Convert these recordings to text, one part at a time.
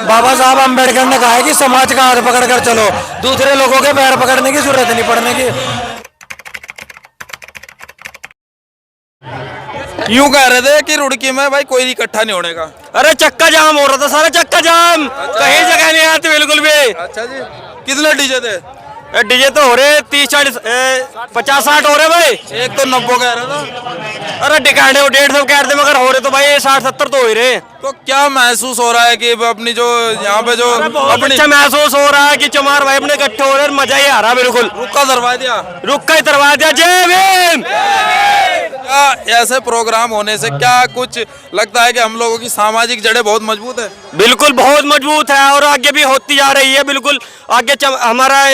बाबा साहब अम्बेडकर ने कहा है कि समाज का हाथ पकड़ कर चलो, दूसरे लोगों के पैर पकड़ने की जरूरत नहीं पड़ने की। यूं कह रहे थे कि रुड़की में भाई कोई इकट्ठा नहीं होने का। अरे चक्का जाम हो रहा था, सारा चक्का जाम। कहीं जगह नहीं आती बिल्कुल भी। अच्छा जी, कितने डीजे थे? डीजे तो हो रहे 30-40 50-60 हो रहे भाई। एक तो 90 कह रहा था। अरे डिकांडे 150 कह रहे थे, मगर हो रहे तो भाई 60-70 तो हो ही रहे। तो क्या महसूस हो रहा है कि अपनी जो यहाँ पे जो बहुत अच्छा महसूस हो रहा है कि चमार भाई अपने इकट्ठे हो रहे हैं, मजा ही आ रहा बिल्कुल। रुक्का दरवा दिया, रुक्का ही दरवा दिया। जय भीम। क्या ऐसे प्रोग्राम होने से क्या कुछ लगता है कि हम लोगों की सामाजिक जड़ें बहुत मजबूत है? बिल्कुल बहुत मजबूत है और आगे भी होती जा रही है। बिल्कुल आगे हमारा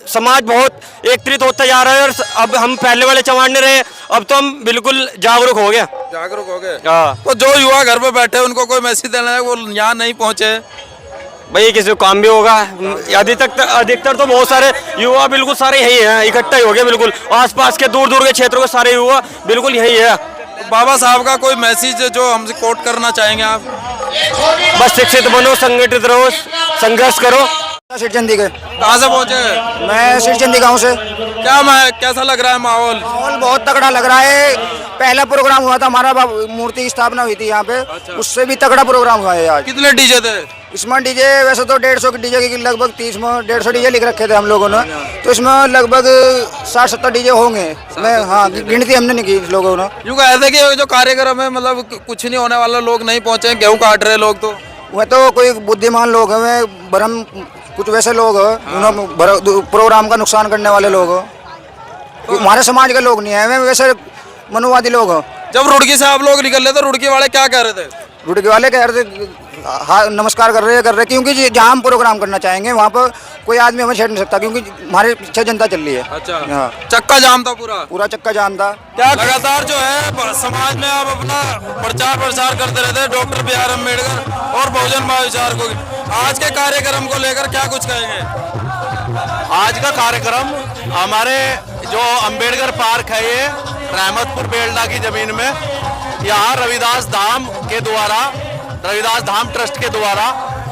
समाज बहुत एकत्रित होता जा रहा है और अब हम पहले वाले चमार नहीं रहे, अब तो हम बिल्कुल जागरूक हो गए। जागरूक हो गए। हाँ। तो जो युवा घर पे बैठे उनको कोई मैसेज देना है, वो यहाँ नहीं पहुँचे भाई, किसी को काम भी होगा। अधिकतर तो बहुत सारे युवा बिल्कुल सारे यही हैं, इकट्ठा ही हो गए बिल्कुल। आसपास के दूर दूर के क्षेत्रों के सारे युवा बिल्कुल यही है। तो बाबा साहब का कोई मैसेज जो हमसे कोट करना चाहेंगे आप? बस शिक्षित बनो, संगठित रहो, संघर्ष करो। सिरचंदी के। कहाँ से पहुँचे? मैं सिरचंदी गांव से। कैसा लग रहा है माहौल? माहौल बहुत तगड़ा लग रहा है। पहला प्रोग्राम हुआ था हमारा, मूर्ति की स्थापना हुई थी यहाँ पे। अच्छा। उससे भी तगड़ा प्रोग्राम हुआ है आज। कितने डीजे थे इसमें? डीजे वैसे तो 150 के डीजे की लगभग 150 डीजे लिख रखे थे हम लोगों ने, तो इसमें लगभग 60-70 डीजे होंगे। मैं हाँ, गिनती हमने नहीं की इस लोगों ने। यूँ कह रहे थे कि जो कार्यक्रम है मतलब कुछ नहीं होने वाला, लोग नहीं पहुँचे, गेहूँ काट रहे लोग। तो वह तो कोई बुद्धिमान लोग हैं, वे भरम कुछ वैसे लोग हैं, प्रोग्राम का नुकसान करने वाले लोग हैं। हमारे समाज के लोग नहीं है, वे वैसे मनुवादी लोग हैं। जब रुड़की से आप लोग निकल रहे थे, रुड़की वाले क्या कह रहे थे? रुड़की वाले कह रहे थे हाँ नमस्कार कर रहे क्योंकि जहाँ हम प्रोग्राम करना चाहेंगे वहाँ पर कोई आदमी हमें छेड़ नहीं सकता, क्योंकि हमारे पीछे जनता चल रही है। अच्छा। हाँ। चक्का जाम था, पूरा चक्का जाम था। क्या लगातार जो है समाज में आप अपना प्रचार करते रहते हैं डॉक्टर बी आर अम्बेडकर और बहुजन महाविचार को। आज के कार्यक्रम को लेकर क्या कुछ कहेंगे? आज का कार्यक्रम हमारे जो अम्बेडकर पार्क है, ये रहमतपुर बेलडा की जमीन में, यहाँ रविदास धाम ट्रस्ट के द्वारा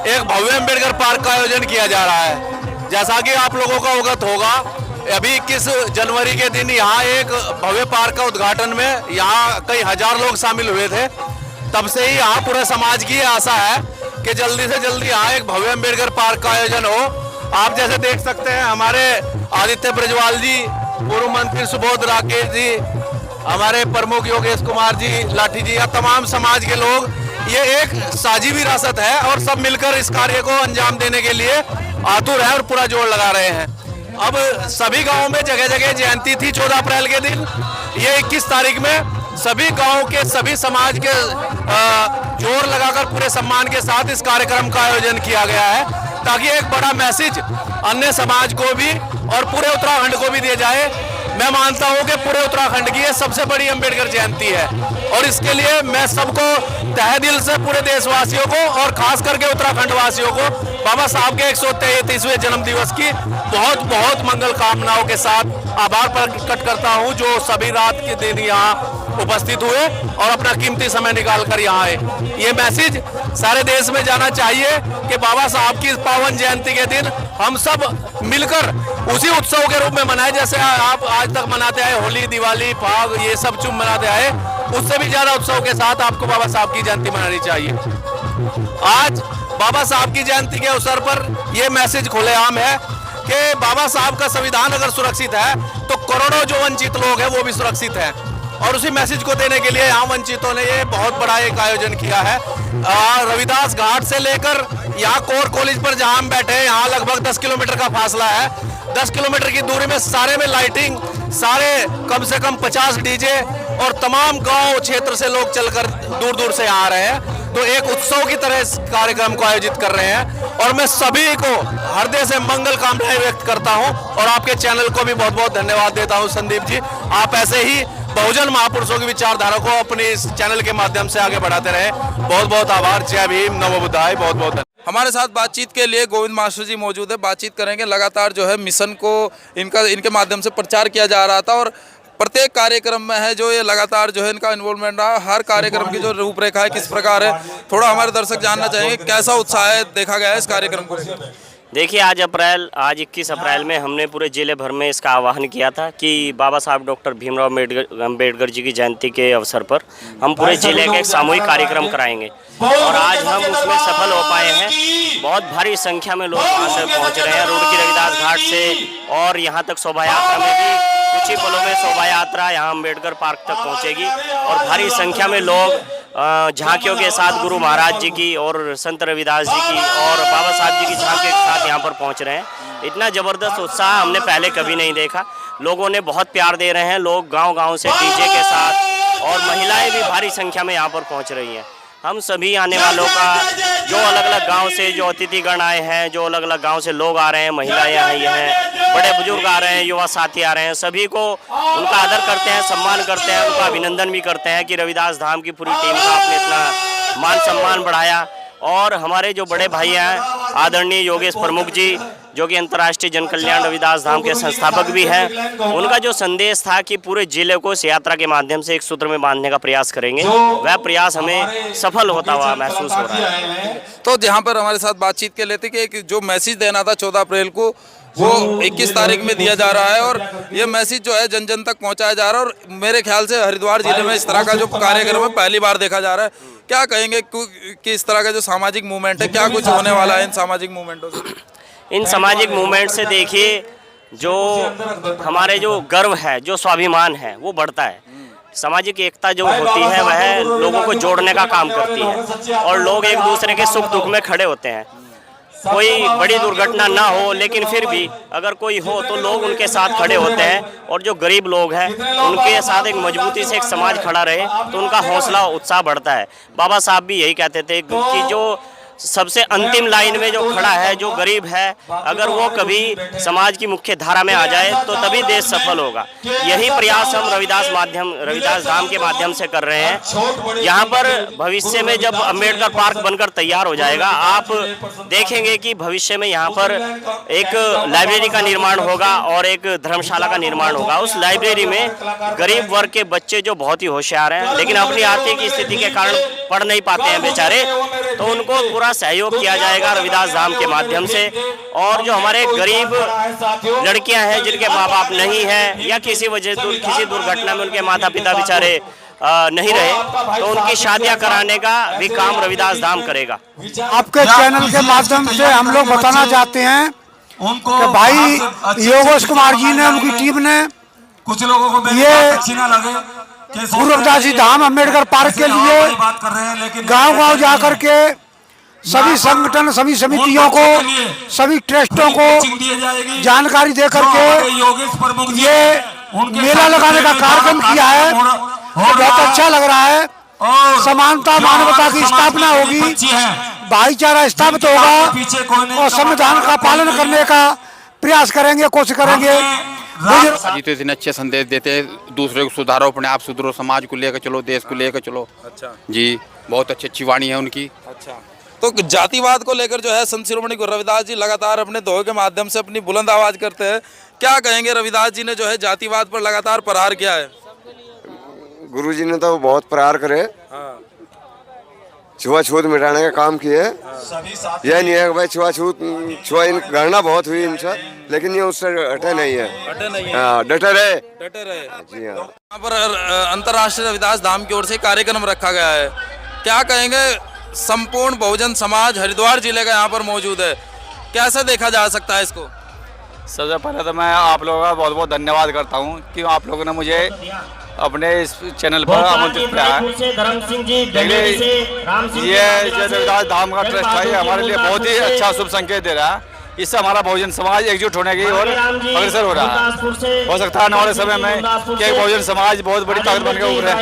एक भव्य अम्बेडकर पार्क का आयोजन किया जा रहा है। जैसा कि आप लोगों को अवगत होगा, अभी 21 जनवरी के दिन यहाँ एक भव्य पार्क का उद्घाटन में यहाँ कई हजार लोग शामिल हुए थे। तब से ही यहाँ पूरे समाज की आशा है कि जल्दी से जल्दी यहाँ एक भव्य अम्बेडकर पार्क का आयोजन हो। आप जैसे देख सकते हैं, हमारे आदित्य ब्रजवाल जी, पूर्व मंत्री सुबोध राकेश जी, हमारे प्रमुख योगेश कुमार जी लाठी जी, या तमाम समाज के लोग, ये एक साझी विरासत है और सब मिलकर इस कार्य को अंजाम देने के लिए आतुर है और पूरा जोर लगा रहे हैं। अब सभी गांवों में जगह जगह जयंती थी 14 अप्रैल के दिन। ये 21 तारीख में सभी गांवों के सभी समाज के जोर लगाकर पूरे सम्मान के साथ इस कार्यक्रम का आयोजन किया गया है, ताकि एक बड़ा मैसेज अन्य समाज को भी और पूरे उत्तराखंड को भी दिया जाए। मैं मानता हूं कि पूरे उत्तराखंड की ये सबसे बड़ी अंबेडकर जयंती है और इसके लिए मैं सबको तहे दिल से, पूरे देशवासियों को और खास करके उत्तराखंड वासियों को बाबा साहब के 133वें जन्म दिवस की बहुत बहुत मंगल कामनाओं के साथ आभार प्रकट करता हूं, जो सभी रात के दिन यहाँ उपस्थित हुए और अपना कीमती समय निकालकर यहाँ आए। ये मैसेज सारे देश में जाना चाहिए कि बाबा साहब की पावन जयंती के दिन हम सब मिलकर उसी उत्सव के रूप में मनाए, जैसे आप आज तक मनाते आए होली, दिवाली, फाग, ये सब चुप मनाते आए, उससे भी ज्यादा उत्सव के साथ आपको बाबा साहब की जयंती मनानी चाहिए। आज बाबा साहब की जयंती के अवसर पर यह मैसेज खुलेआम है कि बाबा साहब का संविधान अगर सुरक्षित है तो करोड़ों जो वंचित लोग हैं वो भी सुरक्षित हैं, और उसी मैसेज को देने के लिए यहाँ वंचितों ने ये बहुत बड़ा एक आयोजन किया है। रविदास घाट से लेकर यहाँ कोर कॉलेज पर जहाँ हम बैठे हैं, यहाँ लगभग 10 किलोमीटर का फासला है। 10 किलोमीटर की दूरी में सारे में लाइटिंग, सारे कम से कम 50 डीजे और तमाम गांव क्षेत्र से लोग चलकर दूर दूर से आ रहे हैं। तो एक उत्सव की तरह इस कार्यक्रम को आयोजित कर रहे हैं और मैं सभी को हृदय से मंगल कामनाएं व्यक्त करता हूं और आपके चैनल को भी बहुत बहुत धन्यवाद देता हूं संदीप जी। आप ऐसे ही बहुजन महापुरुषों की विचारधारा को अपने इस चैनल के माध्यम से आगे बढ़ाते रहे। बहुत बहुत आभार। जय भीम, नमो बुद्धाय। बहुत बहुत हमारे साथ बातचीत के लिए गोविंद मास्टर जी मौजूद है। बातचीत करेंगे। लगातार जो है मिशन को इनके माध्यम से प्रचार किया जा रहा था और प्रत्येक कार्यक्रम में है जो ये लगातार जो है इनका इन्वॉल्वमेंट रहा, हर कार्यक्रम की जो रूपरेखा है किस प्रकार है, थोड़ा हमारे दर्शक जानना चाहेंगे कैसा उत्साह है देखा गया है इस कार्यक्रम को। देखिए आज 21 अप्रैल में हमने पूरे जिले भर में इसका आह्वान किया था कि बाबा साहब डॉक्टर भीमराव अम्बेडकर जी की जयंती के अवसर पर हम पूरे जिले के एक सामूहिक कार्यक्रम कराएंगे और आज हम उसमें सफल हो पाए हैं। बहुत भारी संख्या में लोग वहाँ से पहुँच रहे हैं, रुड़की रविदास घाट से और यहाँ तक शोभा यात्रा में भी कुछ ही पलों में शोभा यात्रा यहाँ अम्बेडकर पार्क तक पहुँचेगी और भारी संख्या में लोग झांकियों के साथ गुरु महाराज जी की और संत रविदास जी की और बाबा साहब जी की झांकियों के साथ यहाँ पर पहुँच रहे हैं। इतना ज़बरदस्त उत्साह हमने पहले कभी नहीं देखा। लोगों ने बहुत प्यार दे रहे हैं, लोग गांव-गांव से डीजे के साथ और महिलाएं भी भारी संख्या में यहाँ पर पहुँच रही हैं। हम सभी आने वालों का जो अलग अलग गांव से जो अतिथिगण आए हैं, जो अलग अलग गांव से लोग आ रहे हैं, महिलाएं आई हैं, बड़े बुजुर्ग आ रहे हैं, युवा साथी आ रहे हैं, सभी को उनका आदर करते हैं, सम्मान करते हैं, उनका अभिनंदन भी करते हैं कि रविदास धाम की पूरी टीम का आपने इतना मान सम्मान बढ़ाया। और हमारे जो बड़े भाई हैं आदरणीय योगेश प्रमुख जी जो कि अंतर्राष्ट्रीय जन कल्याण रविदास धाम के संस्थापक भी हैं, उनका जो संदेश था कि पूरे जिले को इस यात्रा के माध्यम से एक सूत्र में बांधने का प्रयास करेंगे, वह प्रयास हमें सफल होता हुआ महसूस हो रहा है। तो जहाँ पर हमारे साथ बातचीत के लिए थे कि एक जो मैसेज देना था 14 अप्रैल को वो 21 तारीख में दिया जा रहा है और ये मैसेज जो है जन जन तक पहुँचाया जा रहा है और मेरे ख्याल से हरिद्वार जिले में इस तरह का जो कार्यक्रम है पहली बार देखा जा रहा है। क्या कहेंगे कि इस तरह का जो सामाजिक मूवमेंट है क्या कुछ होने वाला है इन सामाजिक मूवमेंटों से? इन सामाजिक मूवमेंट से देखिए जो हमारे जो गर्व है, जो स्वाभिमान है वो बढ़ता है। सामाजिक एकता जो होती है वह लोगों को जोड़ने का काम करती है और लोग एक दूसरे के सुख दुख में खड़े होते हैं। कोई बड़ी दुर्घटना ना हो लेकिन फिर भी अगर कोई हो तो लोग उनके साथ खड़े होते हैं और जो गरीब लोग हैं उनके साथ एक मजबूती से एक समाज खड़ा रहे तो उनका हौसला उत्साह बढ़ता है। बाबा साहब भी यही कहते थे कि जो सबसे अंतिम लाइन में जो खड़ा है, जो गरीब है, अगर वो कभी समाज की मुख्य धारा में आ जाए तो तभी देश सफल होगा। यही प्रयास हम रविदास धाम के माध्यम से कर रहे हैं। यहाँ पर भविष्य में जब अम्बेडकर पार्क बनकर तैयार हो जाएगा, आप देखेंगे कि भविष्य में यहाँ पर एक लाइब्रेरी का निर्माण होगा और एक धर्मशाला का निर्माण होगा। उस लाइब्रेरी में गरीब वर्ग के बच्चे जो बहुत ही होशियार हैं लेकिन अपनी आर्थिक स्थिति के कारण पढ़ नहीं पाते हैं बेचारे, तो उनको पूरा सहयोग किया जाएगा रविदास धाम के माध्यम से। और जो हमारे गरीब लड़कियां हैं जिनके माँ बाप नहीं हैं या किसी वजह से किसी दुर्घटना में उनके माता पिता बेचारे नहीं रहे तो उनकी शादियां कराने का भी काम रविदास धाम करेगा। आपके चैनल के माध्यम से हम लोग बताना चाहते हैं कि भाई योगेश कुमार जी ने, उनकी टीम ने कुछ लोगों को ये गुरु रविदास धाम अम्बेडकर पार्क के लिए गांव-गांव जाकर के सभी संगठन, सभी समितियों को, सभी ट्रस्टों को जानकारी दे करके ये मेला लगाने का कार्यक्रम किया है। बहुत अच्छा लग रहा है। समानता मानवता की स्थापना होगी, भाईचारा स्थापित होगा और संविधान का पालन करने का प्रयास करेंगे, कोशिश करेंगे। जी तो इतने अच्छे संदेश देते हैं, दूसरे को सुधारो, अपने आप सुधरो, समाज को लेकर चलो, देश को लेकर चलो। अच्छा जी, बहुत अच्छी वाणी है उनकी। अच्छा, तो जातिवाद को लेकर जो है संत शिरोमणि गुरु रविदास जी लगातार अपने दोहे के माध्यम से अपनी बुलंद आवाज करते हैं। क्या कहेंगे, रविदास जी ने जो है जातिवाद पर लगातार प्रहार किया है? गुरु जी ने तो बहुत प्रहार करे, छुआछूत मिटाने का काम किए। यह नहीं है कि भाई छुआछूत गणना बहुत हुई इनसे, लेकिन ये उससे हटे नहीं है, डटे रहे। जी हाँ। यहाँ पर अंतर्राष्ट्रीय रविदास धाम की ओर से कार्यक्रम रखा गया है। क्या कहेंगे, संपूर्ण बहुजन समाज हरिद्वार जिले का यहाँ पर मौजूद है, कैसे देखा जा सकता है इसको? सबसे पहले तो मैं आप लोगों का बहुत बहुत धन्यवाद करता हूँ कि आप लोगों ने मुझे अपने इस चैनल पर आमंत्रित किया है। ये जो रविदास धाम का ट्रस्ट है, ये हमारे लिए बहुत ही अच्छा शुभ संकेत दे रहा है। इससे हमारा बहुजन समाज एकजुट होने की ओर अग्रसर हो रहा है। हो सकता है आने वाले समय में कि बहुजन समाज बहुत बड़ी ताकत बनकर उभरे।